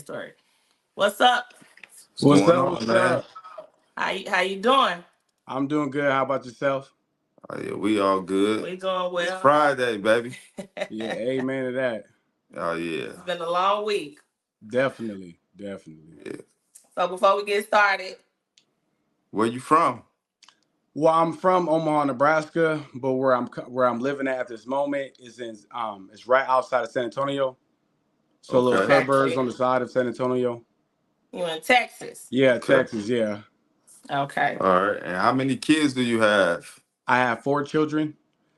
Story. What's up? What's What's going up? on, What's man? up? How you doing? I'm doing good. How about yourself? Oh, yeah, we all good. We doing It's well. Friday, baby. Yeah, amen to that. Oh yeah, It's been a long week. Definitely, definitely. yeah. So before we get started, Where you from? Well, I'm from Omaha, Nebraska, but where I'm living at this moment is in it's right outside of San Antonio. So little Okay, okay, so suburbs on the side of San Antonio. you in Texas. Yeah, okay. Texas. Yeah, Okay. All right. And how many kids do you have? I have 4 children.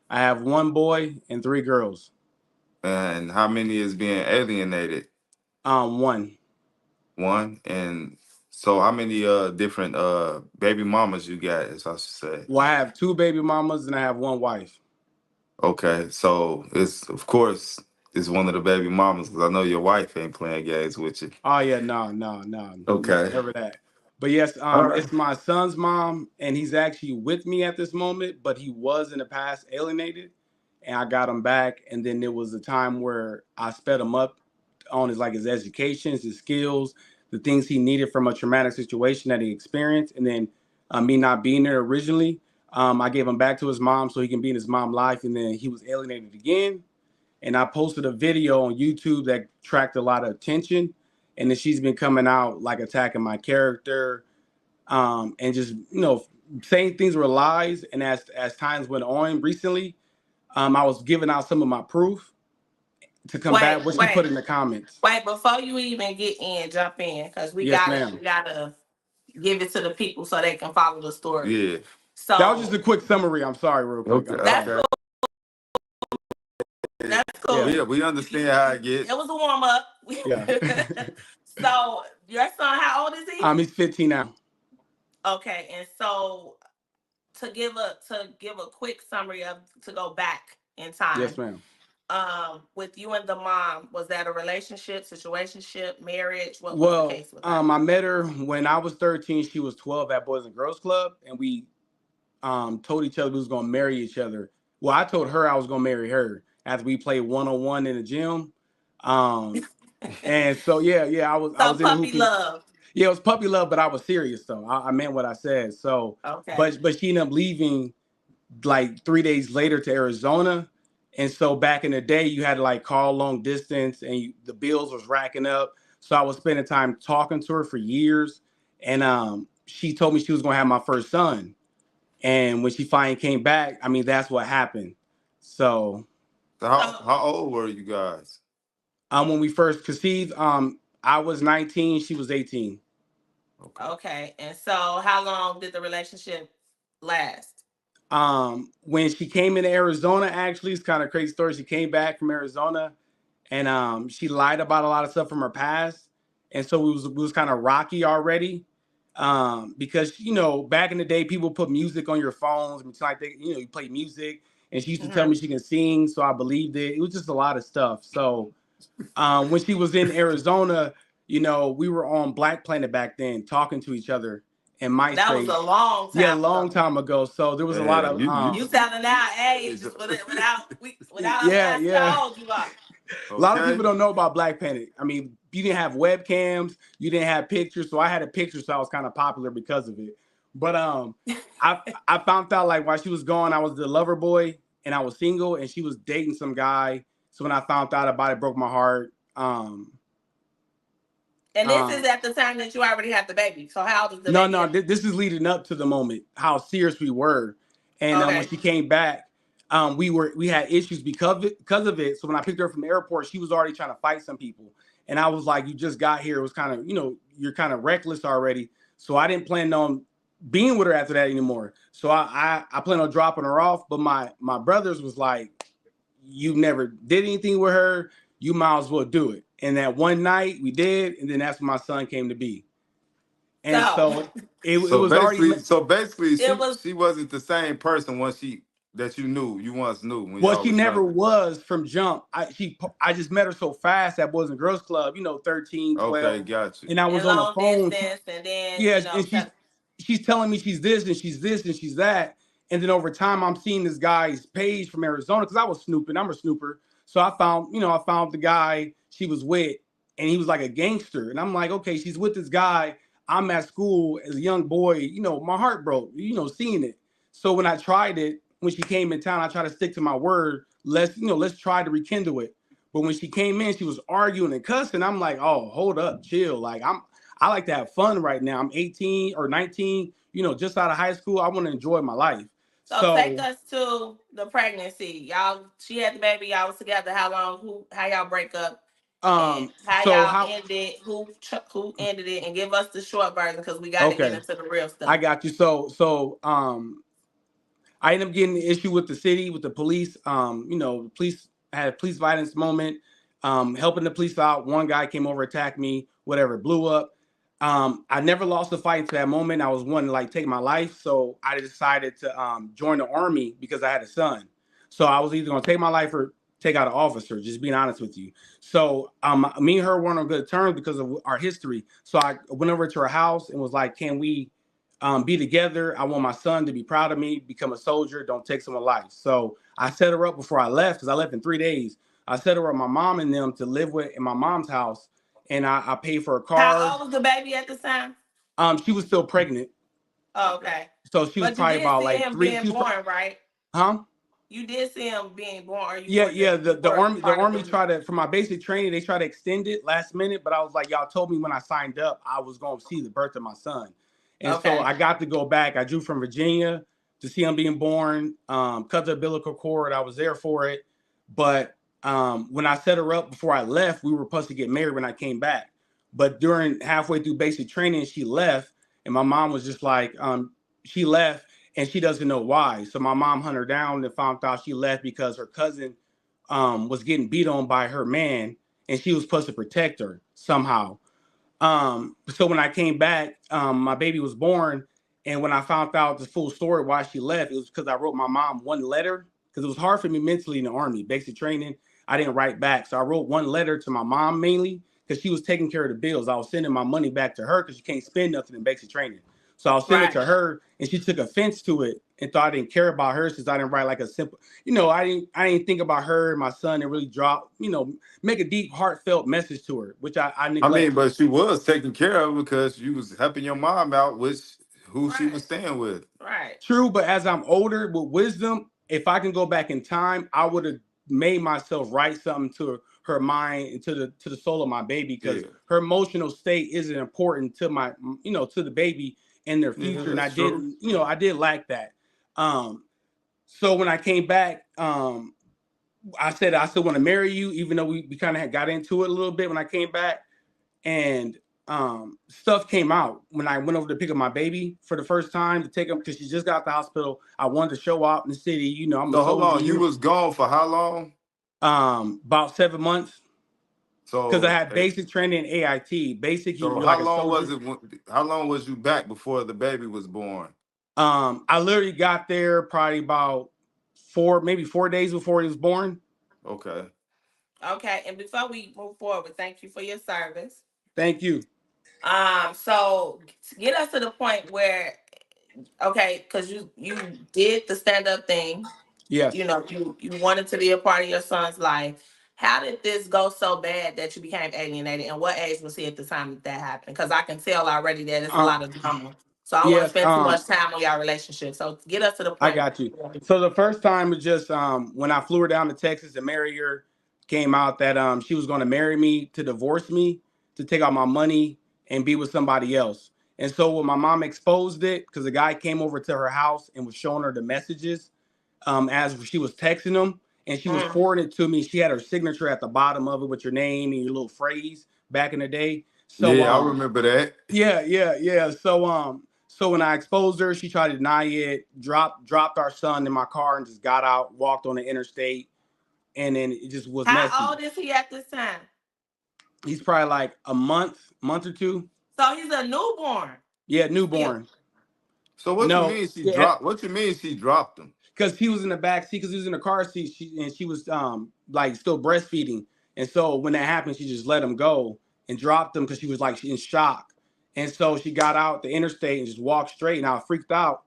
I have one boy and 3 girls. And how many is being alienated? One. One. And so how many different baby mamas you got, as I should say? Well, I have 2 baby mamas and I have one wife. Okay, so it's of course it's one of the baby mamas because I know your wife ain't playing games with you. Oh yeah, no, Okay. never that. But yes, All right. it's my son's mom, and he's actually with me at this moment. But he was in the past alienated, and I got him back. And then there was a time where I sped him up on his education, his skills, the things he needed from a traumatic situation that he experienced, and then me not being there originally, I gave him back to his mom so he can be in his mom's life. And then he was alienated again, and I posted a video on YouTube that tracked a lot of attention. And then she's been coming out like attacking my character, and just saying things were lies. And as times went on recently, I was giving out some of my proof to Wait, combat what she put wait, in the comments. wait. Before you even jump in, because we Yes, gotta ma'am. we gotta give it to the people so they can follow the story. Yeah. That was just So a quick summary. I'm sorry, real quick. Okay. I'm that's sorry. Okay. cool. That's Yeah, cool. We understand how it It get. was a warm up. yeah. So your son, how old is he? He's 15 now. Okay, and so to give a quick summary of to go back in Yes, time. ma'am. With you and the mom, was that a relationship, situationship, marriage? What was the Well, case with that? I met her when I was 13. She was 12 at Boys and Girls Club, and we told each other we was gonna marry each other. Well, I told her I was gonna marry her after we played 1-on-1 in the gym. Um, and so yeah, I So was in the puppy hooping. love. Yeah, it was puppy love, but I was serious though. I meant what I said. So, Okay. but she ended up leaving like 3 days later to Arizona. And so back in the day, you had to like call long distance, and the bills was racking up. So I was spending time talking to her for years, and she told me she was gonna have my first son. And when she finally came back, I mean, that's what happened. So So So how old were you guys? when we first conceived, I was 19, she was 18. Okay. okay, and so how long did the relationship last? When she came into Arizona, actually, it's kind of a crazy story. She came back from Arizona, and she lied about a lot of stuff from her past. And so it was kind of rocky already. Because back in the day, people put music on your phones. It's like you play music, and she used to tell Hmm. me she can sing, so I believed it. It was just a lot of stuff. So when she was in Arizona, we were on Black Planet back then, talking to each other in That was a MySpace. long Yeah, a time long ago. time ago. So there was a lot Man, of You sounding our age without us yeah, asking yeah. how old you are. A lot of people okay. don't know about Black Planet. I mean, you didn't have webcams, you didn't have pictures, so I had a picture, so I was kind of popular because of it. But I found out like while she was gone, I was the lover boy and I was single, and she was dating some guy. So when I found out about it, broke my heart. And this is Um, at the time that you already had the baby. So how old is the no, baby no, now? this is leading up to the moment how serious we were, and when Okay. she came back, we had issues because of it. So when I picked her up from the airport, she was already trying to fight some people, and I was like, "You just got here. It was kind of you're kind of reckless already." So I didn't plan on being with her after that anymore. So I plan on dropping her off, but my brothers was like, "You never did anything with her. You might as well do it." And that one night we did, and then that's when my son came to be. And So so it So was already. basically, it was she wasn't the same person once that you once knew when Well, y'all she was never younger. was from jump. I just met her so fast at Boys and Girls Club, 13, Okay, 12. got you. And I was in on the long phone. distance, and then Yeah, and she's telling me she's this and she's this and she's that. And then over time I'm seeing this guy's page from Arizona because I was snooping. I'm a snooper. So I found the guy she was with, and he was like a gangster. And I'm like, okay, she's with this guy. I'm at school as a young boy. My heart broke. Seeing it. So when I tried it, when she came in town, I tried to stick to my word. Let's try to rekindle it. But when she came in, she was arguing and cussing. I'm like, oh, hold up, chill. Like I like to have fun right now. I'm 18 or 19, just out of high school. I want to enjoy my life. So take us to the pregnancy. She had the baby. Y'all was together. How long? How y'all break up? And how y'all ended? Who ended it? And give us the short version because we got to get into the real stuff. I got you. So I ended up getting the issue with the city, with the police. Police had a police violence moment, helping the police out. One guy came over, attacked me, whatever, blew up. I never lost a fight until that moment. I was wanting to take my life. So I decided to join the Army because I had a son. So I was either going to take my life or take out an officer, just being honest with you. So me and her weren't on good terms because of our history. So I went over to her house and was like, can we be together? I want my son to be proud of me, become a soldier, don't take someone's life. So I set her up before I left, because I left in 3 days. I set her up with my mom and them to live with in my mom's house, and I paid for a car. How old was the baby at the time? She was still pregnant. Oh, okay. So she was probably about like him 3. Being born, right? Huh? You did see him being born, or Yeah. The army tried to, for my basic training, they tried to extend it last minute, but I was like, y'all told me when I signed up I was going to see the birth of my son. And so I got to go back. I drew from Virginia to see him being born, cut the umbilical cord. I was there for it. But when I set her up before I left, we were supposed to get married when I came back. But during halfway through basic training, she left. And my mom was just like, she left and she doesn't know why. So my mom hunted her down and found out she left because her cousin was getting beat on by her man. And she was supposed to protect her somehow. So when I came back, my baby was born. And when I found out the full story why she left, it was because I wrote my mom one letter, because it was hard for me mentally in the Army, basic training. I didn't write back. So I wrote one letter to my mom mainly because she was taking care of the bills. I was sending my money back to her because you can't spend nothing in basic training. So I'll send it to her, and she took offense to it and thought I didn't care about her since I didn't write like a simple, I didn't think about her and my son and really drop, make a deep, heartfelt message to her, which I neglected. I mean, but she was taken care of because you was helping your mom out with who she was staying with. Right. True, but as I'm older with wisdom, if I can go back in time, I would have made myself write something to her mind and to the soul of my baby, because her emotional state isn't important to my, to the baby and their future. And I did, I did lack that. So when I came back, I said, I still want to marry you, even though we kind of had got into it a little bit when I came back. And stuff came out when I went over to pick up my baby for the first time to take him, because she just got out the hospital. I wanted to show up in the city, I'm so hold on, you was gone for how long? About 7 months. So because I had basic training in AIT. Basic. So how long was it? How long was you back before the baby was born? I literally got there probably about 4 days before he was born. Okay. Okay, and before we move forward, thank you for your service. Thank you. So get us to the point where, okay, because you did the stand-up thing. Yes. You wanted to be a part of your son's life. How did this go so bad that you became alienated? And what age was he at the time that happened? Because I can tell already that it's a lot of drama. So I don't want to spend too much time on your relationship. So get us to the point. I got you. So the first time was just when I flew her down to Texas to marry her, came out that she was going to marry me to divorce me, to take out my money and be with somebody else. And so when my mom exposed it, because the guy came over to her house and was showing her the messages as she was texting him, and she was forwarding it to me. She had her signature at the bottom of it with your name and your little phrase back in the day. So yeah, I remember that. Yeah. So when I exposed her, she tried to deny it, dropped our son in my car and just got out, walked on the interstate, and then it just was messy. How old is he at this time? He's probably like a month or two. So he's a newborn. Yeah, newborn. So what you mean she dropped? What you mean she dropped him? Because he was in the back seat, because he was in the car seat, and she was like still breastfeeding, and so when that happened, she just let him go and dropped him because she was like in shock. And so she got out the interstate and just walked straight, and I was freaked out,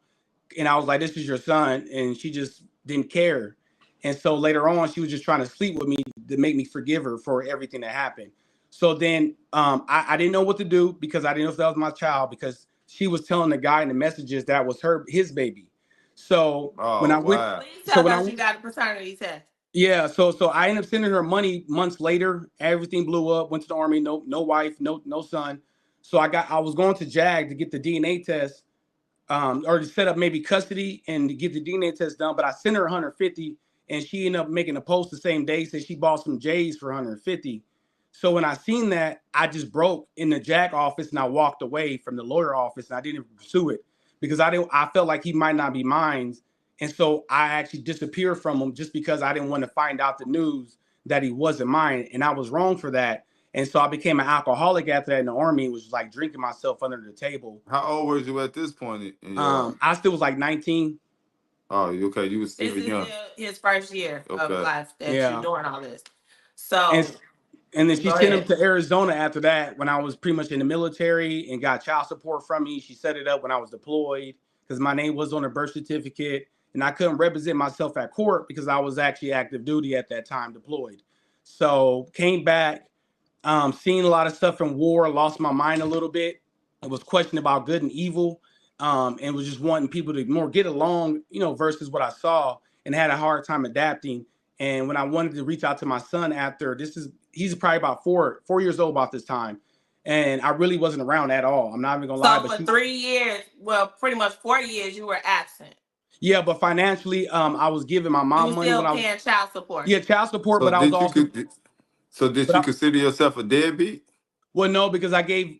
and I was like, "This is your son," and she just didn't care. And so later on, she was just trying to sleep with me to make me forgive her for everything that happened. So then I didn't know what to do because I didn't know if that was my child because she was telling the guy in the messages that was his baby. So when Oh I went, wow. Please so tell when I us you went, got a paternity test. yeah, so I ended up sending her money months later. Everything blew up. Went to the army. No wife. No son. So I was going to JAG to get the DNA test, or to set up maybe custody and to get the DNA test done. But I sent her 150, and she ended up making a post the same day, said she bought some J's for 150. So when I seen that, I just broke in the JAG office and I walked away from the lawyer office and I didn't pursue it because I felt like he might not be mine. And so I actually disappeared from him just because I didn't want to find out the news that he wasn't mine. And I was wrong for that. And so I became an alcoholic after that in the army, was like drinking myself under the table. How old were you at this point in your? I still was like 19. Oh, okay. You were This still is young. his first year of Okay. life that you're Yeah. doing all this. And So and then she go sent him ahead. to Arizona after that when I was pretty much in the military and got child support from me. She set it up when I was deployed because my name was on her birth certificate and I couldn't represent myself at court because I was actually active duty at that time deployed. So came back, seen a lot of stuff in war, lost my mind a little bit. It was questioning about good and evil, and was just wanting people to more get along, versus what I saw, and had a hard time adapting. And when I wanted to reach out to my son after he's probably about 4 years old about this time, and I really wasn't around at all. I'm not even gonna lie, So but for 3 years, well, pretty much 4 years, you were absent. yeah, but financially, I was giving my You mom were money still when I was paying child support. yeah child support, So but I was did you also could so did but you I, consider yourself a deadbeat? Well, no, because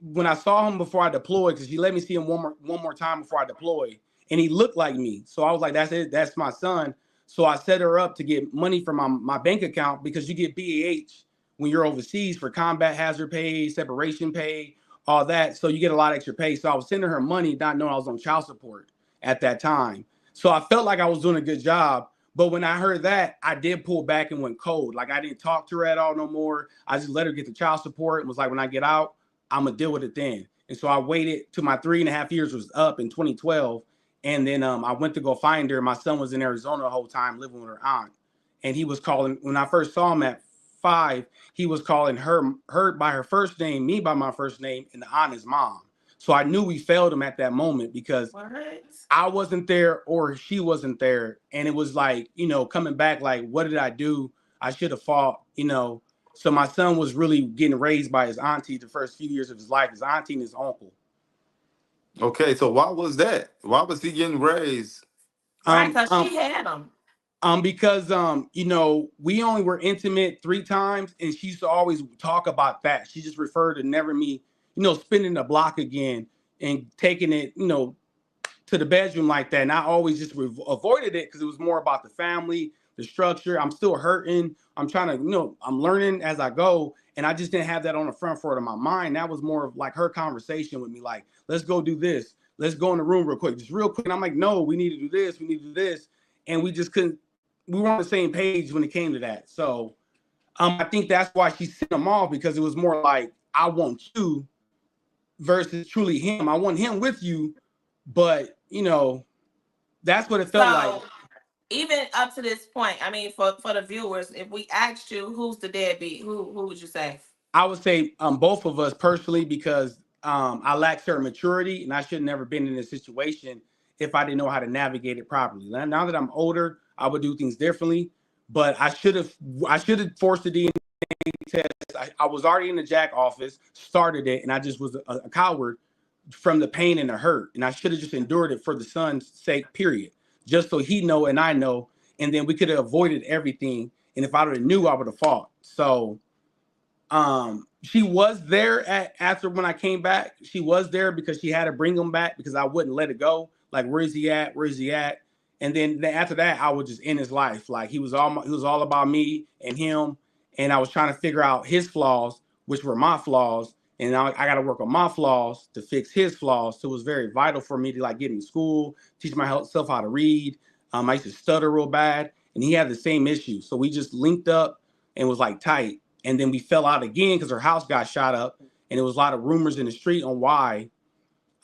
when I saw him before I deployed, because he let me see him one more time before I deployed, and he looked like me. So I was like, that's it, that's my son. So I set her up to get money from my bank account because you get BAH when you're overseas for combat hazard pay, separation pay, all that. So you get a lot of extra pay. So I was sending her money, not knowing I was on child support at that time. So I felt like I was doing a good job. But when I heard that, I did pull back and went cold. Like I didn't talk to her at all no more. I just let her get the child support and was like, when I get out, I'm gonna deal with it then. And so I waited till my 3.5 years was up in 2012. And then I went to go find her. My son was in Arizona the whole time living with her aunt. And he was calling when I first saw him at 5, he was calling her by her first name, me by my first name, and the aunt his mom. So I knew we failed him at that moment because What? I wasn't there or she wasn't there. And it was like, coming back, like, what did I do? I should have fought. So my son was really getting raised by his auntie the first few years of his life, his auntie and his uncle. Okay, so why was that? Why was he getting raised? Right, Um, because um, she had them. because we only were intimate 3 times, and she used to always talk about that. She just referred to never me, spinning the block again and taking it, to the bedroom like that. And I always just avoided it because it was more about the family, the structure. I'm still hurting. I'm trying to, I'm learning as I go. And I just didn't have that on the front forward of my mind. That was more of like her conversation with me, like, let's go do this. Let's go in the room real quick, just real quick. And I'm like, no, we need to do this. We need to do this. And we just couldn't, we were on the same page when it came to that. So I think that's why she sent him off, because it was more like, I want you versus truly him. I want him with you, but that's what it felt like. So even up to this point, I mean, for the viewers, if we asked you who's the deadbeat, who would you say? I would say both of us personally, because I lack certain maturity and I should have never been in this situation if I didn't know how to navigate it properly. Now that I'm older, I would do things differently, but I should have forced the DNA test. I was already in the Jack office, started it, and I just was a coward from the pain and the hurt. And I should have just endured it for the son's sake, period. Just so he know and I know. And then we could have avoided everything. And if I would have knew, I would have fought. So she was there after when I came back. She was there because she had to bring him back because I wouldn't let it go. Like, where is he at? Where is he at? And then after that, I would just end his life. Like, he was all about me and him. And I was trying to figure out his flaws, which were my flaws. And now I got to work on my flaws to fix his flaws. So it was very vital for me to like get in school, teach myself how to read. I used to stutter real bad, and he had the same issue. So we just linked up and was like tight. And then we fell out again because her house got shot up, and there was a lot of rumors in the street on why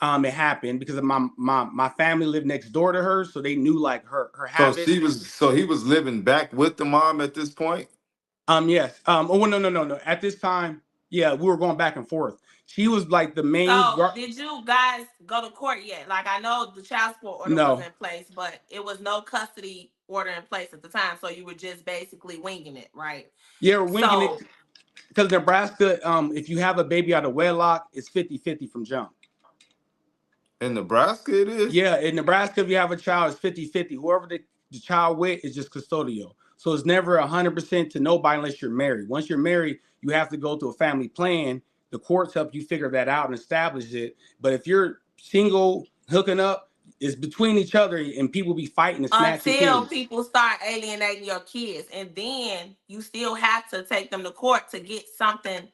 it happened, because of my family lived next door to her, so they knew like her So habits. he was living back with the mom at this point? Yes. Oh, well, no. At this time, Yeah, we were going back and forth. She was like the main. So, did you guys go to court yet? Like, I know the child support order was No. in place, but it was no custody order in place at the time. So you were just basically winging it, right? Yeah, we're winging So, it because Nebraska, if you have a baby out of wedlock, it's 50-50 from jump. In Nebraska, it is. Yeah, in Nebraska, if you have a child, it's 50-50. Whoever the child with is just custodial. So it's never 100% to nobody unless you're married. Once you're married, you have to go to a family plan. The courts help you figure that out and establish it. But if you're single, hooking up, it's between each other, and people be fighting and snatching until kids. people start alienating your kids, and then you still have to take them to court to get something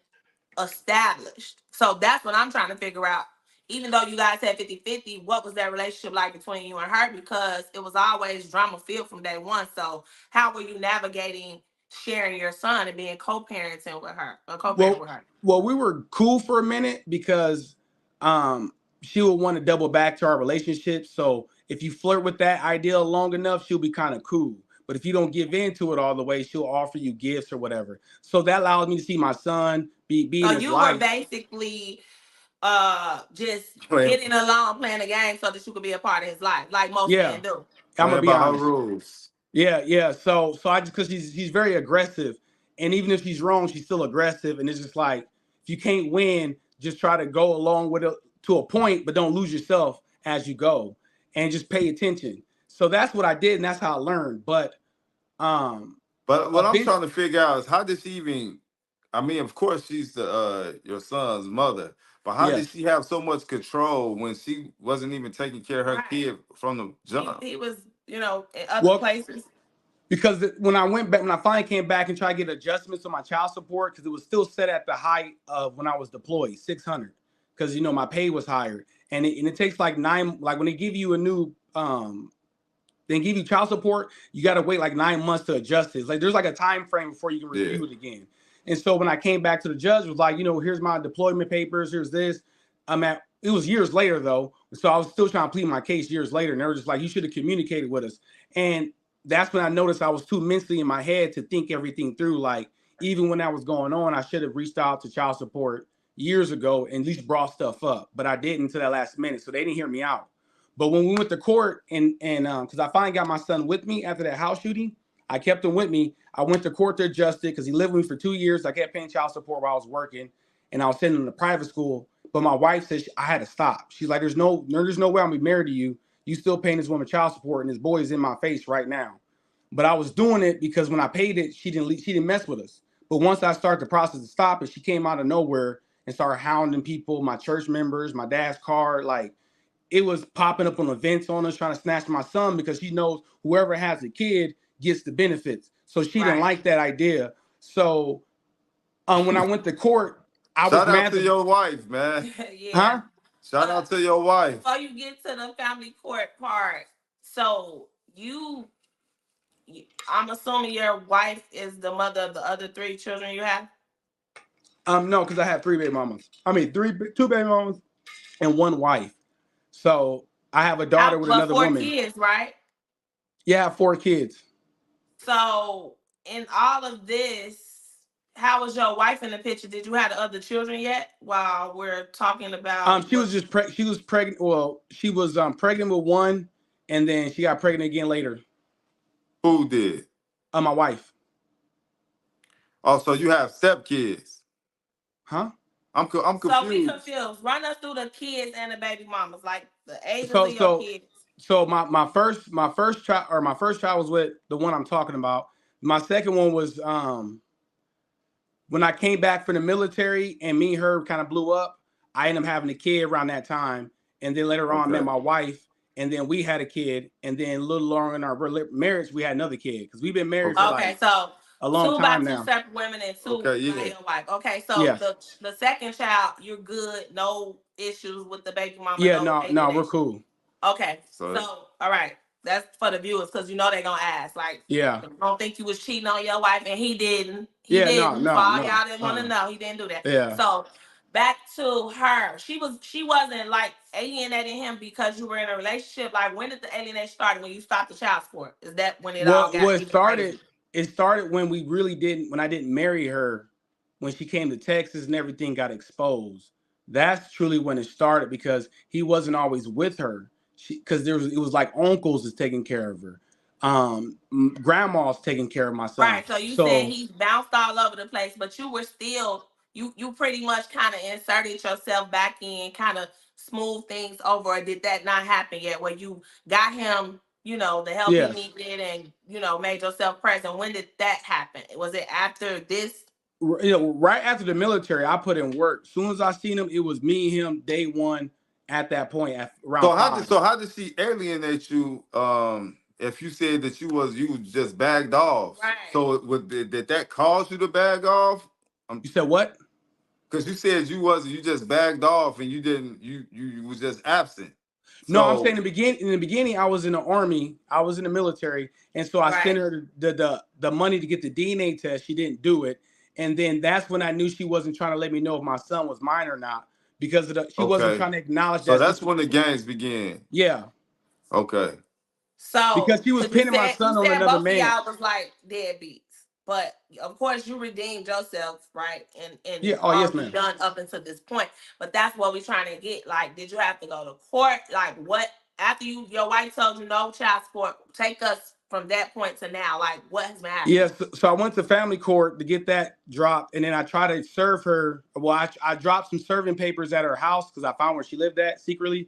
established. So that's what I'm trying to figure out. Even though you guys had 50-50, what was that relationship like between you and her? Because it was always drama filled from day one. So how were you navigating sharing your son and being co-parenting with her, or co-parenting with her? Well, we were cool for a minute because she would want to double back to our relationship. So if you flirt with that idea long enough, she'll be kind of cool. But if you don't give in to it all the way, she'll offer you gifts or whatever. So that allows me to see my son be So in his you were life. basically just Playing, getting along, playing a game so that you could be a part of his life, like most Yeah, men do. I'm gonna playing be by her honest. rules. Yeah. So I just because he's very aggressive, and even if she's wrong, she's still aggressive, and it's just like if you can't win, just try to go along with it to a point, but don't lose yourself as you go, and just pay attention. So that's what I did, and that's how I learned. But But a what I'm bit, trying to figure out is how did she even? I mean, of course, she's the your son's mother, but how did yes. she have so much control when she wasn't even taking care of her Right. kid from the He, jump? he was, in other Well, places. because when I went back, when I finally came back and tried to get adjustments on my child support, because it was still set at the height of when I was deployed, 600, because my pay was higher, and it takes like like when they give you a new they give you child support, you got to wait like 9 months to adjust it. It's like there's like a time frame before you can Yeah. review it again. And so when I came back to the judge, it was like, here's my deployment papers, here's this. It was years later though, so I was still trying to plead my case years later, and they were just like, you should have communicated with us. And that's when I noticed I was too mentally in my head to think everything through. Like even when that was going on, I should have reached out to child support years ago and at least brought stuff up, but I didn't until that last minute, so they didn't hear me out. But when we went to court and because I finally got my son with me after that house shooting, I kept him with me. I went to court to adjust it because he lived with me for 2 years. I kept paying child support while I was working, and I was sending him to private school. But my wife said I had to stop. She's like, there's no way I'm gonna be married to you. You still paying this woman child support, and this boy is in my face right now. But I was doing it because when I paid it, she didn't mess with us. But once I started the process to stop it, she came out of nowhere and started hounding people, my church members, my dad's car, like it was popping up on events on us trying to snatch my son because she knows whoever has a kid gets the benefits. So she didn't Right. like that idea. So when I went to court, I was Shout out mad. to your wife, man. Yeah. Huh? Shout out to your wife. Before you get to the family court part, so I'm assuming your wife is the mother of the other 3 children you have? No, because I have 3 baby mamas. I mean, 2 baby mamas and 1 wife. So I have a daughter with But another 4 woman. kids, right? Yeah, I have 4 kids. So in all of this, how was your wife in the picture? Did you have the other children yet? While we're talking about She was just she was pregnant. Well, she was pregnant with 1, and then she got pregnant again later. Who did? My wife. Oh, so you have stepkids? Huh? I'm So we confused. confused. Run us through the kids and the baby mamas, like the ages So of your so kids. so my first child, or my first child, was with the one I'm talking about. My second one was when I came back from the military and me and her kind of blew up. I ended up having a kid around that time, and then later on I met Okay. my wife, and then we had a kid, and then a little longer in our marriage we had another kid because we've been married for Okay. Okay, like so a long 2 by time 2 now. separate women and 2 Okay. by Yeah. your wife. Okay, so Yes. the second child, you're good. No issues with the baby mama. Yeah. No No, we're alienation. cool. Okay, So so all right, that's for the viewers because they're gonna ask. Like, Yeah. don't think you was cheating on your wife, and he didn't. He Yeah. No. didn't. For No. all No. y'all didn't want to know, he didn't do that. Yeah. So back to her. She wasn't like alienating him because you were in a relationship. Like, when did the alienation start? When you stopped the child support? Is that when it all Well, got it even crazy? started. It started when we really didn't. When I didn't marry her, when she came to Texas and everything got exposed. That's truly when it started, because he wasn't always with her. Because it was like uncles is taking care of her, grandma's taking care of my son. Right. So you saying So he's bounced all over the place, but you were still you pretty much kind of inserted yourself back in, kind of smooth things over. Or did that not happen yet? Where you got him, the help he yes, needed, and made yourself present. When did that happen? Was it after this? right after the military, I put in work. As soon as I seen him, it was me and him day one. At that point, at around 5. So how did she alienate you? If you said that you was just bagged off, Right. so did that cause you to bag off? You said what? Because you said you just bagged off and you didn't you was just absent. No, I'm saying So in the beginning. In the beginning, I was in the army. I was in the military, and so I sent Right. her the money to get the DNA test. She didn't do it, and then that's when I knew she wasn't trying to let me know if my son was mine or not, because she wasn't okay, trying to acknowledge so that that's this was, when the games began. yeah, Okay, because So, she was because you pinning my said you son on said another both of man. y'all was like deadbeats, but of course you redeemed yourself, right? And Yeah. Oh all yes, you've ma'am. done up until this point. But that's what we're trying to get. Like, did you have to go to court? Like, what after your wife told you no child support? Take us from that point to now. Like, what has been happening? Yes, so I went to family court to get that dropped, and then I tried to serve her. Well, I dropped some serving papers at her house because I found where she lived at secretly,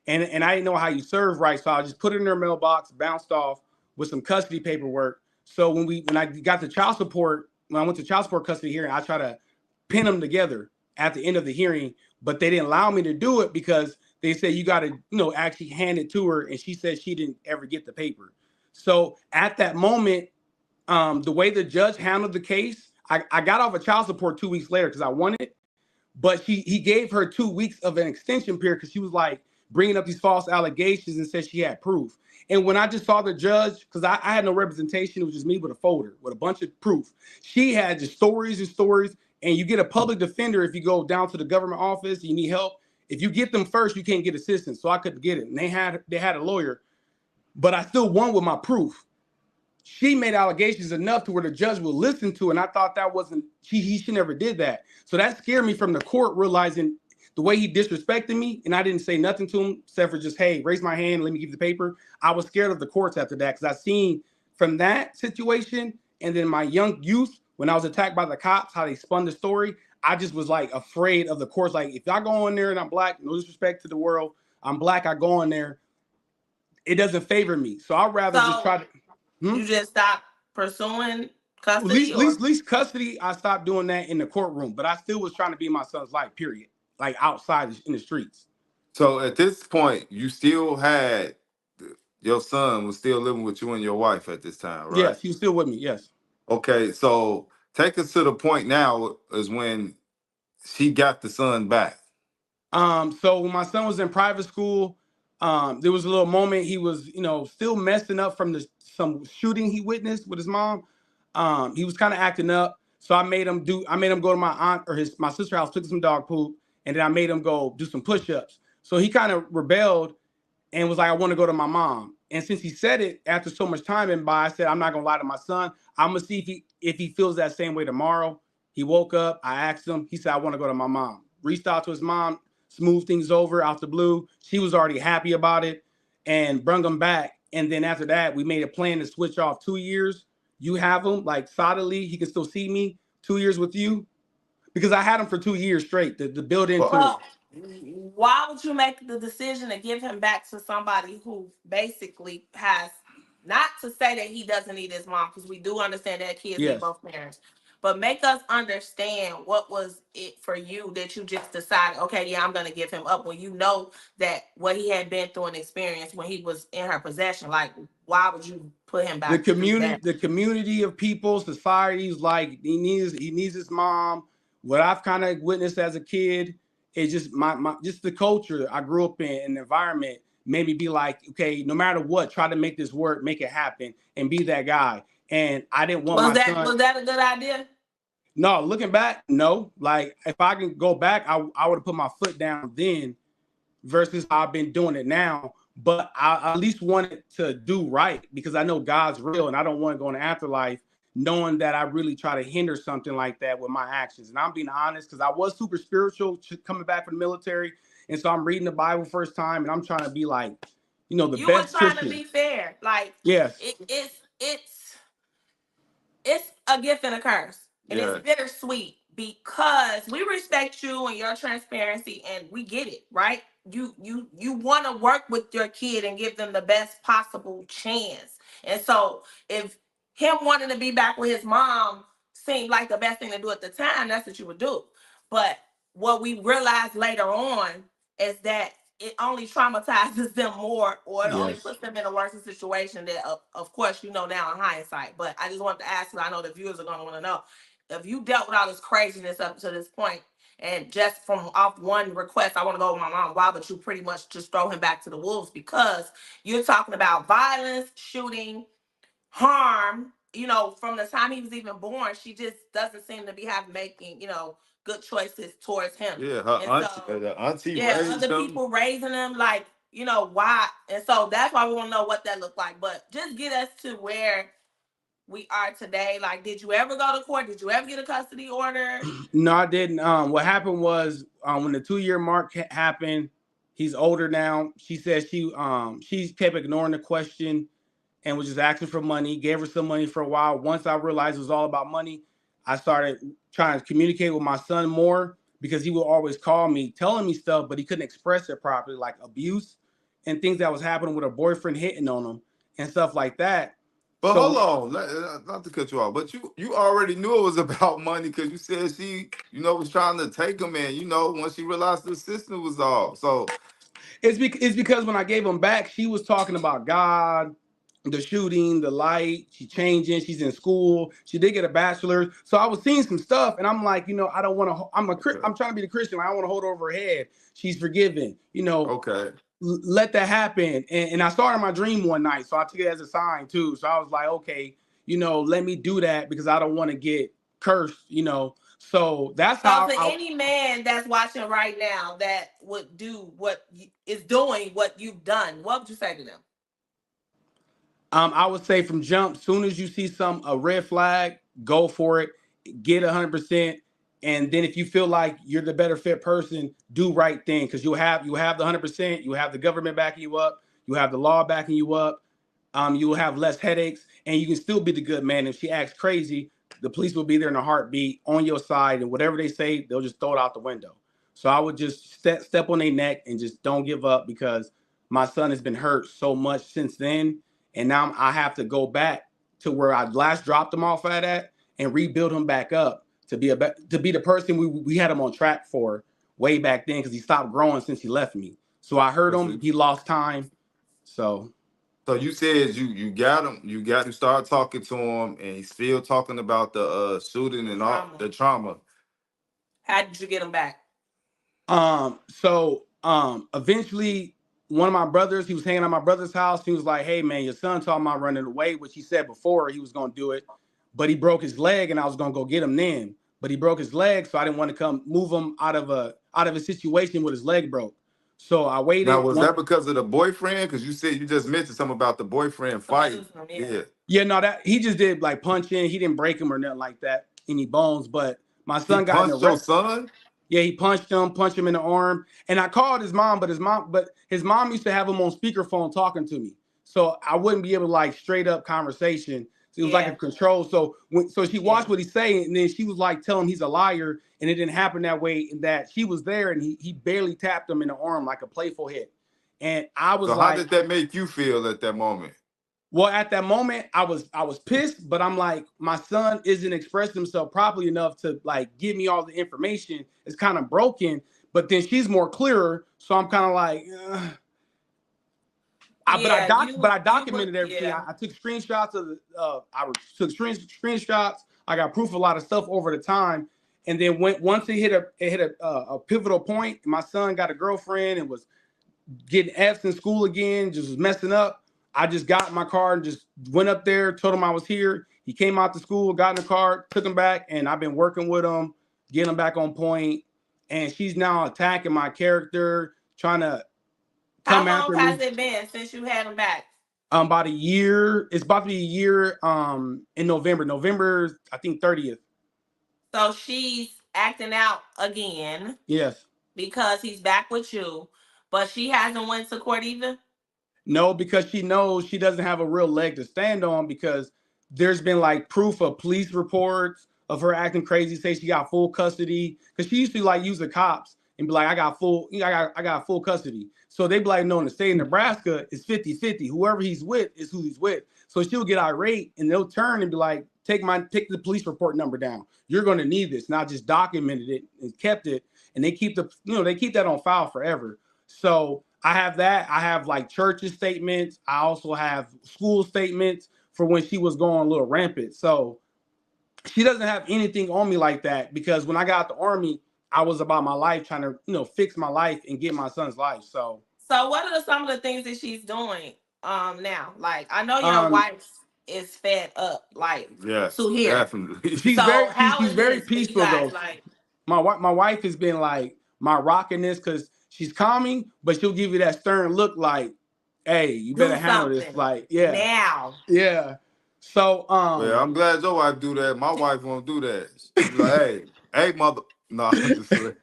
and I didn't know how you serve right, so I just put it in her mailbox, bounced off with some custody paperwork. So when I got the child support, when I went to child support custody hearing, I tried to pin them together at the end of the hearing, but they didn't allow me to do it because they said you got to actually hand it to her, and she said she didn't ever get the paper. So at that moment, the way the judge handled the case, I got off of child support 2 weeks later because I won it, but he gave her 2 weeks of an extension period because she was like bringing up these false allegations and said she had proof. And when I just saw the judge, because I had no representation, it was just me with a folder with a bunch of proof. She had just stories and stories, and you get a public defender if you go down to the government office, you need help. If you get them first, you can't get assistance. So I couldn't get it. And they had a lawyer, but I still won with my proof. She made allegations enough to where the judge will listen to, and I thought that wasn't she never did that. So that scared me from the court, realizing the way he disrespected me, and I didn't say nothing to him except for just, hey, raise my hand, let me give you the paper. I was scared of the courts after that because I seen from that situation and then my young youth when I was attacked by the cops, how they spun the story. I just was like afraid of the courts. Like, if I go in there and I'm black, no disrespect to the world, I'm black, I go in there, it doesn't favor me. So I'd rather just So try to. you just stopped pursuing Well, custody, or least custody, I stopped doing that in the courtroom, but I still was trying to be my son's life, period. Like outside in the streets. so at this point you still had your son was still living with you and your wife at this time, right? Yes, he was still with me. Yes. Okay, so take us to the point now is when she got the son back. So when my son was in private school, there was a little moment he was, still messing up from some shooting he witnessed with his mom. He was kind of acting up. So I made him go to my aunt or my sister's house, took some dog poop, and then I made him go do some push-ups. So he kind of rebelled and was like, I want to go to my mom. And since he said it after so much time and by, I said, I'm not gonna lie to my son. I'm gonna see if he feels that same way tomorrow. He woke up, I asked him, he said, I want to go to my mom. Reached out to his mom, smoothed things over out the blue. She was already happy about it and brung him back. And then after that, we made a plan to switch off 2 years. You have him like solidly, he can still see me 2 years with you. Because I had him for 2 years straight to build into it. well, why would you make the decision to give him back to somebody who basically has, not to say that he doesn't need his mom, because we do understand that kids need Yes. both parents, but make us understand what was it for you that you just decided, okay, yeah, I'm going to give him up, when you know that what he had been through and experienced when he was in her possession. Like, why would you put him the back through community that? the community of people, societies, like he needs his mom. What I've kind of witnessed as a kid is just my just the culture I grew up in, the environment made me be like, okay, no matter what, try to make this work, make it happen, and be that guy. And I didn't want Was my that son. was that a good idea? No, looking back, no. Like, if I can go back, I would have put my foot down then versus how I've been doing it now. But I at least wanted to do right because I know God's real and I don't want to go in the afterlife knowing that I really try to hinder something like that with my actions. And I'm being honest because I was super spiritual coming back from the military. And so I'm reading the Bible first time and I'm trying to be like, the You were best trying to Christian. be fair. Like Yes. it's a gift and a curse. And it's Yeah. bittersweet because we respect you and your transparency and we get it, right? You want to work with your kid and give them the best possible chance. And so if him wanting to be back with his mom seemed like the best thing to do at the time, that's what you would do. But what we realized later on is that it only traumatizes them more, or it only Yes. puts them in a worse situation that of course now in hindsight. But I just want to ask you, I know the viewers are going to want to know, if you dealt with all this craziness up to this point, and just from off one request, I want to go with my mom, why would you pretty much just throw him back to the wolves? Because you're talking about violence, shooting, harm, from the time he was even born. She just doesn't seem to be making, good choices towards him. Yeah, her And auntie, so, the auntie yeah, raised other them. people raising them, like, why? And so that's why we want to know what that looked like. But just get us to where we are today. Like, did you ever go to court? Did you ever get a custody order? No, I didn't. What happened was when the 2-year mark happened, he's older now. She said she kept ignoring the question and was just asking for money. Gave her some money for a while. Once I realized it was all about money, I started trying to communicate with my son more because he would always call me telling me stuff, but he couldn't express it properly, like abuse and things that was happening with her boyfriend hitting on him and stuff like that. But So hold on, not to cut you off, but you already knew it was about money because you said she, was trying to take him in. Once she realized the system was off. So it's because when I gave him back, she was talking about God, the shooting, the light. She's changing. She's in school. She did get a bachelor's. So I was seeing some stuff, and I'm like, I don't want to. okay, I'm trying to be the Christian. I don't want to hold over her head. She's forgiven. okay. Let that happen. And I saw it in my dream one night, so I took it as a sign too. So I was like, okay, let me do that because I don't want to get cursed. So that's So how to any man that's watching right now that would do what is doing what you've done, what would you say to them? I would say from jump, soon as you see a red flag, go for it, get 100%, and then if you feel like you're the better fit person, do right thing because you have the 100%, you have the government backing you up, you have the law backing you up, you will have less headaches, and you can still be the good man. If she acts crazy, the police will be there in a heartbeat on your side, and whatever they say, they'll just throw it out the window. So I would just step on their neck and just don't give up because my son has been hurt so much since then, and now I have to go back to where I last dropped him off at and rebuild him back up to be the person we had him on track for way back then because he stopped growing since he left me. So I hurt him. He lost time. So You said you got him, start talking to him, and he's still talking about the shooting and all Trauma. the trauma. How did you get him back? Eventually one of my brothers, he was hanging at my brother's house. He was like, hey man, your son talking about running away, which he said before he was going to do it, but he broke his leg and I was going to go get him then, but he broke his leg. So I didn't want to come move him out of a situation with his leg broke. So I Now, waited was that because of the boyfriend? Because you said you just mentioned something about the boyfriend fighting. Yeah. Yeah, no, that he just did like punching. He didn't break him or nothing like that, any bones. But my He son got in a punched your wreck. son? Yeah, he punched him in the arm. And I called his mom, but his mom used to have him on speakerphone talking to me. So I wouldn't be able to like straight up conversation. So it was like a control. So she watched what he's saying, and then she was like telling him he's a liar, and it didn't happen that way, and that she was there and he barely tapped him in the arm like a playful hit. And I was So how like, did that make you feel at that moment? well, at that moment, I was pissed, but I'm like, my son isn't expressing himself properly enough to like give me all the information. It's kind of broken, but then she's more clearer, so I'm kind of like, but I documented everything. I took screenshots of screenshots. I got proof of a lot of stuff over the time, and then once it hit a pivotal point, my son got a girlfriend and was getting F's in school again, just was messing up. I just got in my car and just went up there, told him I was here. He came out to school, got in the car, took him back, and I've been working with him, getting him back on point. And she's now attacking my character, trying to How come long after has me. it been since you had him back? About a year. It's about to be a year in November, I think 30th. So she's acting out again. Yes. Because he's back with you, but she hasn't went to court either. No, because she knows she doesn't have a real leg to stand on, because there's been like proof of police reports of her acting crazy, say she got full custody. Because she used to like use the cops and be like, I got full custody. So they be like, no, in the state of Nebraska, it's 50-50. Whoever he's with is who he's with. So she'll get irate and they'll turn and be like, take the police report number down. You're gonna need this. Not just documented it and kept it. And they keep they keep that on file forever. So I have that. I have like church's statements. I also have school statements for when she was going a little rampant. So she doesn't have anything on me like that, because when I got out the army, I was about my life, trying to, fix my life and get my son's life. So what are some of the things that she's doing now? Like, I know your wife is fed up, like, yes, to hear. definitely. She's So she's very peaceful though. Like, my wife has been like my rockiness, because she's calming, but she'll give you that stern look like, hey, you better handle this. Like, now. Yeah. So Well, I'm glad your wife do that. My wife won't do that. She be like, hey, mother. No, I'm just like,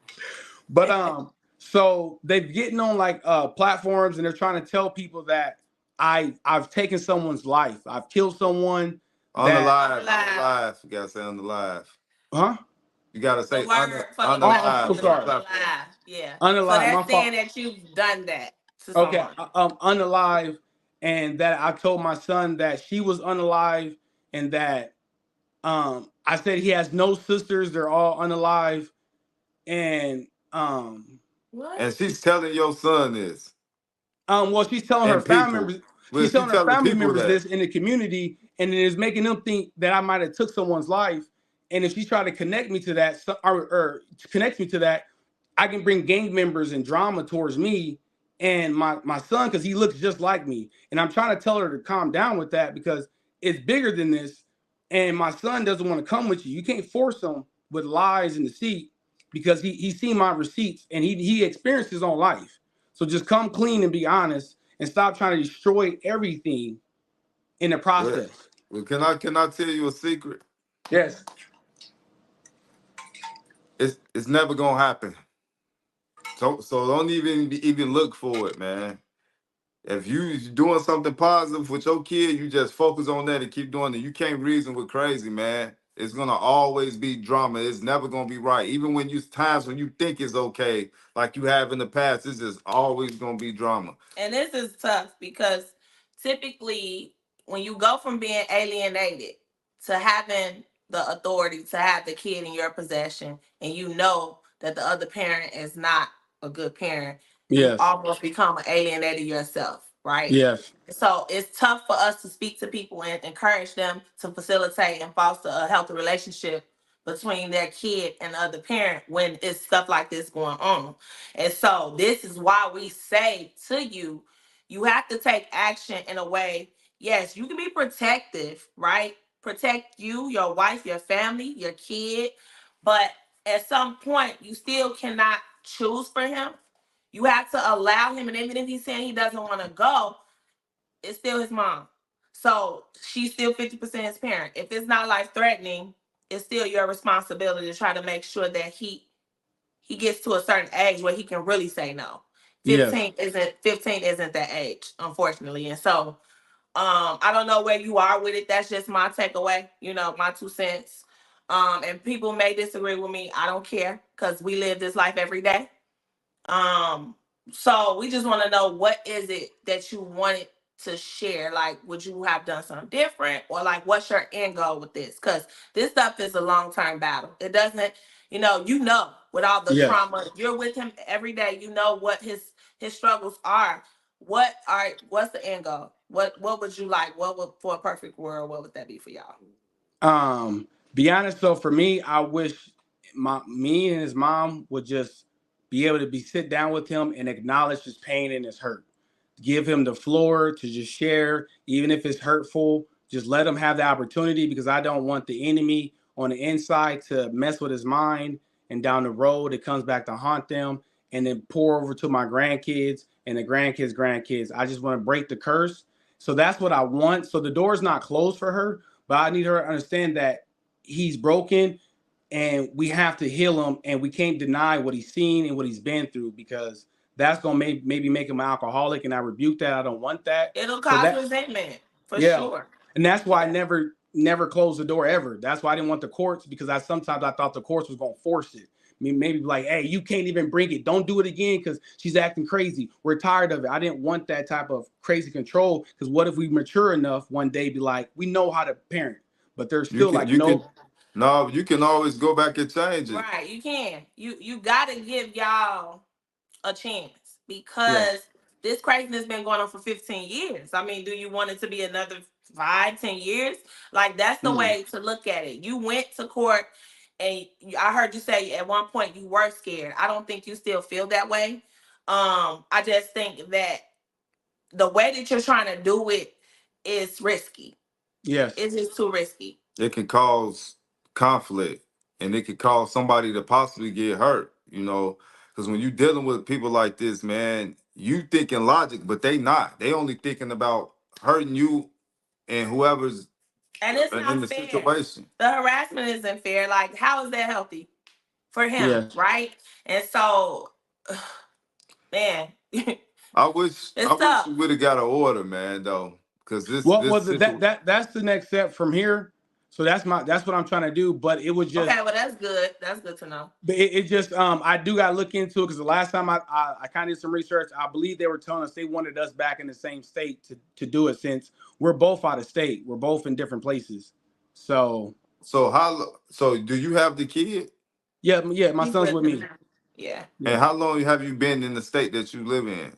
but so they're getting on like platforms, and they're trying to tell people that I've taken someone's life. I've killed someone. on the live. You gotta say on the live. Huh? You gotta say on the live. I'm so sorry. Yeah. Unalive. So My they're saying fault. that you've done that to Okay. someone. Unalive, and that I told my son that she was unalive, and that I said he has no sisters. They're all unalive, and What? And she's telling your son this. well, she's telling her And family people. members. Well, She's she telling her telling family people members that. this in the community, and it is making them think that I might have took someone's life. And if she tried to connect me to that, or connect me to that, I can bring gang members and drama towards me and my son, because he looks just like me. And I'm trying to tell her to calm down with that, because it's bigger than this. And my son doesn't want to come with you. You can't force him with lies and deceit, because he's seen my receipts, and he experienced his own life. So just come clean and be honest, and stop trying to destroy everything in the process. Well, can I tell you a secret? Yes. It's never gonna happen. So don't even look for it, man. If you doing something positive with your kid, you just focus on that and keep doing it. You can't reason with crazy, man. It's gonna always be drama. It's never gonna be right. Even when times when you think it's okay, like you have in the past, it's just always gonna be drama. And this is tough because typically when you go from being alienated to having the authority to have the kid in your possession, and you know that the other parent is not a good parent, you almost become alienated yourself, right? Yes. So it's tough for us to speak to people and encourage them to facilitate and foster a healthy relationship between their kid and the other parent when it's stuff like this going on. And so this is why we say to you, you have to take action in a way. Yes, you can be protective, right? Protect you, your wife, your family, your kid. But at some point, you still cannot choose for him. You have to allow him. And even if he's saying he doesn't want to go, it's still his mom. So she's still 50% his parent. If it's not life threatening, it's still your responsibility to try to make sure that he gets to a certain age where he can really say no. 15 isn't that age, unfortunately. And so I don't know where you are with it. That's just my takeaway, my 2 cents. And people may disagree with me. I don't care, because we live this life every day. So we just want to know, what is it that you wanted to share? Like, would you have done something different, or like, what's your end goal with this? Because this stuff is a long-term battle. It doesn't, with all the trauma, you're with him every day. You know what his struggles are. What's the end goal? What would you like? What would, for a perfect world, what would that be for y'all? Be honest. So for me, I wish me and his mom would just be able to sit down with him and acknowledge his pain and his hurt. Give him the floor to just share, even if it's hurtful. Just let him have the opportunity, because I don't want the enemy on the inside to mess with his mind, and down the road it comes back to haunt them, and then pour over to my grandkids and the grandkids' grandkids. I just want to break the curse. So that's what I want. So the door's not closed for her, but I need her to understand that he's broken and we have to heal him, and we can't deny what he's seen and what he's been through, because that's gonna maybe make him an alcoholic, and I rebuke that. I don't want that. It'll So cause that, resentment for yeah, sure. and that's why I Yeah. never closed the door ever. That's why I didn't want the courts, because I thought the courts was gonna force it. I mean, maybe like, hey, you can't even bring it. Don't do it again because she's acting crazy. We're tired of it. I didn't want that type of crazy control, because what if we mature enough one day be like, we know how to parent, but there's You still can like you can no. no, you can always go back and change it. Right, you can. You gotta give y'all a chance Yeah. because this craziness been going on for 15 years. I mean, do you want it to be another 5, 10 years? Like that's the Mm. way to look at it. You went to court and I heard you say at one point you were scared. I don't think you still feel that way. I just think that the way that you're trying to do it is risky. Yes. It's just too risky. It can cause conflict, and it could cause somebody to possibly get hurt, because when you're dealing with people like this, man, you thinking logic, but they not. They only thinking about hurting you and whoever's And it's in not the fair. situation. The harassment isn't fair. Like, how is that healthy for him? Yes. Right? And so, man, I it's wish tough. you would have got an order, man, though, because What this was it? situation. That's the next step from here. So that's what I'm trying to do. But it was just, Okay, well, that's good. That's good to know. but it just I do gotta look into it, because the last time I kind of did some research, I believe they were telling us they wanted us back in the same state to do it, since we're both out of state. We're both in different places. So So do you have the kid? yeah, my He's son's with with them me. now. Yeah. And Yeah. how long have you been in the state that you live in?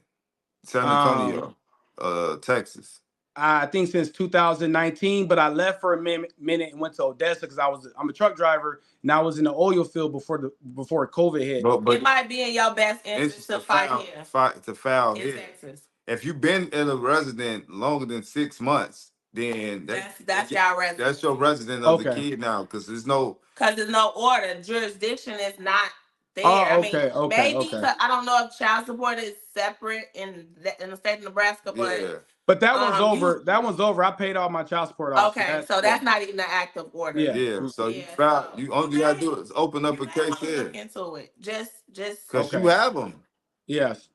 San Um, Antonio, Texas. I think since 2019, but I left for a minute and went to Odessa because I'm a truck driver, and I was in the oil field before COVID hit. It But might be in your best it's interest to to fight file, here in here. Texas. If you've been in a resident longer than 6 months, then That's y'all that's residence. your resident of the Okay. kid now, because there's no. Because there's no order. Jurisdiction is not there. I Oh, mean, okay, okay, maybe okay. I don't know if child support is separate in the state of Nebraska, but Yeah. But that one's you over. That one's over. I paid all my child support off. So okay. that, So yeah, that's not even an active order. yeah. Yeah, Mm. so you Yeah. file. So You only gotta do is open up you a may case want to look here, into it. Just because you Okay. have them. Yes.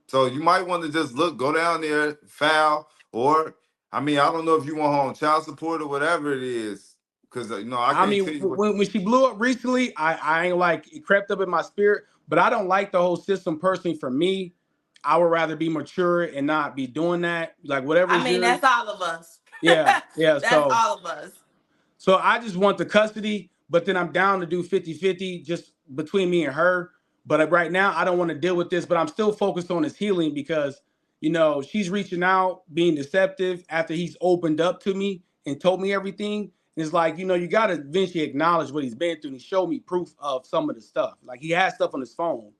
So you might want to just go down there, file, or I mean, I don't know if you want her on child support or whatever it is, because I I can't mean, tell you what. when she blew up recently, I ain't like it crept up in my spirit, but I don't like the whole system personally. For me, I would rather be mature and not be doing that. Like I whatever's mean, yours. that's all of us. Yeah, yeah. That's So all of us. so I just want the custody, but then I'm down to do 50-50 just between me and her. But right now, I don't want to deal with this, but I'm still focused on his healing, because, she's reaching out, being deceptive after he's opened up to me and told me everything. And it's like, you got to eventually acknowledge what he's been through. And he showed me proof of some of the stuff. Like he has stuff on his phone.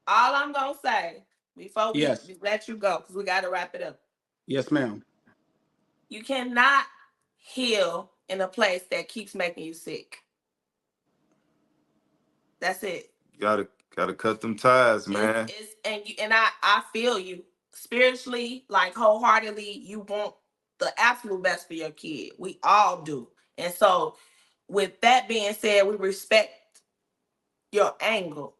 All I'm gonna say before Yes. we let you go, because we got to wrap it up. Yes, ma'am. You cannot heal in a place that keeps making you sick. That's it. Gotta cut them ties, It's man. it's and I feel you spiritually, like wholeheartedly. You want the absolute best for your kid. We all do. And so, with that being said, we respect your angle,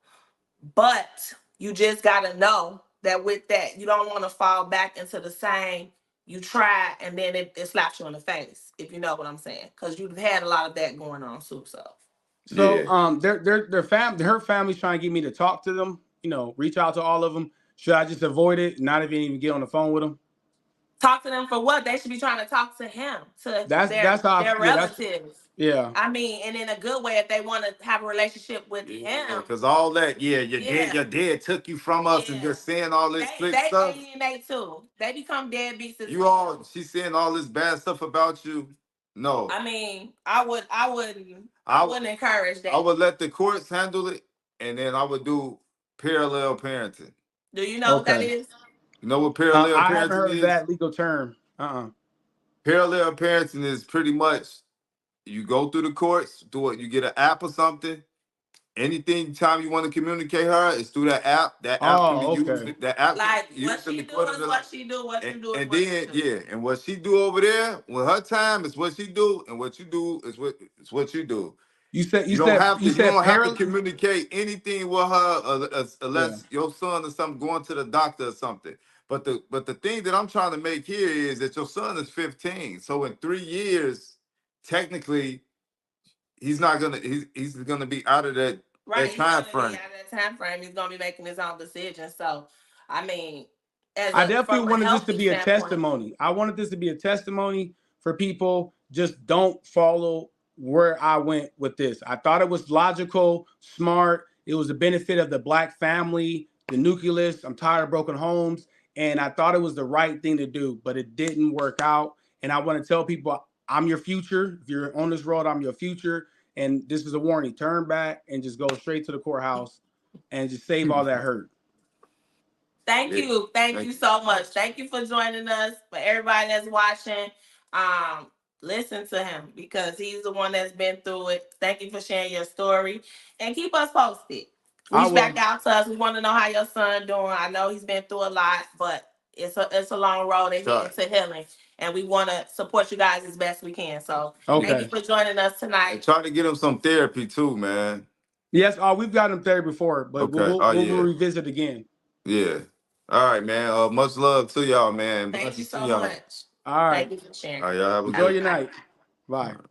but you just gotta know that with that, you don't want to fall back into the same. You try and then it slaps you in the face, if you know what I'm saying, because you've had a lot of that going on too. So So Yeah. her family's trying to get me to talk to them, reach out to all of them. Should I just avoid it, not even get on the phone with them? talk to them for what? They should be trying to talk to him, to That's how their yeah, that's relatives. yeah. I mean, and in a good way if they want to have a relationship with Yeah, him. because all that, Yeah, your dad took you from us and yeah. just saying all this They slick they stuff. alienate too. They become deadbeats as You well. all, she's saying all this bad stuff about you. No, I mean, I I wouldn't encourage I that. would let the courts handle it, and then I would do parallel parenting. Do you know what that Okay. is? You know what parallel I haven't parenting heard of is? that legal term. Parallel parenting is pretty much you go through the courts, do it. You get an app or something, anything time you want to communicate her, it's through that app. That app can be Oh, used. okay. That app Like can be what used to she do record is it. what she do. What you do is And what then you do. and what she do over there with her time is what she do, and what you do is what you do. You said You don't have to. you You said don't have to parent. communicate anything with her Yeah. unless your son or something going to the doctor or something. But the thing that I'm trying to make here is that your son is 15. So in 3 years, technically, he's gonna be out of Right, that he's time gonna be frame. out of that time frame. He's gonna be making his own decisions. So, I mean, as I a definitely from a wanted this to healthy be a standpoint, testimony. I wanted this to be a testimony for people. Just don't follow where I went with this. I thought it was logical, smart. It was the benefit of the black family, the nucleus. I'm tired of broken homes. And I thought it was the right thing to do, but it didn't work out. And I want to tell people, I'm your future. If you're on this road, I'm your future. And this is a warning. Turn back and just go straight to the courthouse and just save all that hurt. thank Yeah. you, thank you so much. Thank you for joining us. For everybody that's watching, um, listen to him because he's the one that's been through it. Thank you for sharing your story and keep us posted. I Reach will. back out to us. We want to know how your son doing. I know he's been through a lot, but it's a long road ahead to healing, and we want to support you guys as best we can. So thank you Okay. for joining us And tonight. try to get him some therapy too, man. Yes, we've gotten them there before, but Okay. Oh we'll yeah. revisit again. Yeah. All right, man. Much love to y'all, man. Thank you Blessings to so y'all. much. All right. Thank you for sharing. All right, y'all have a Enjoy good your one. night. All Bye. right.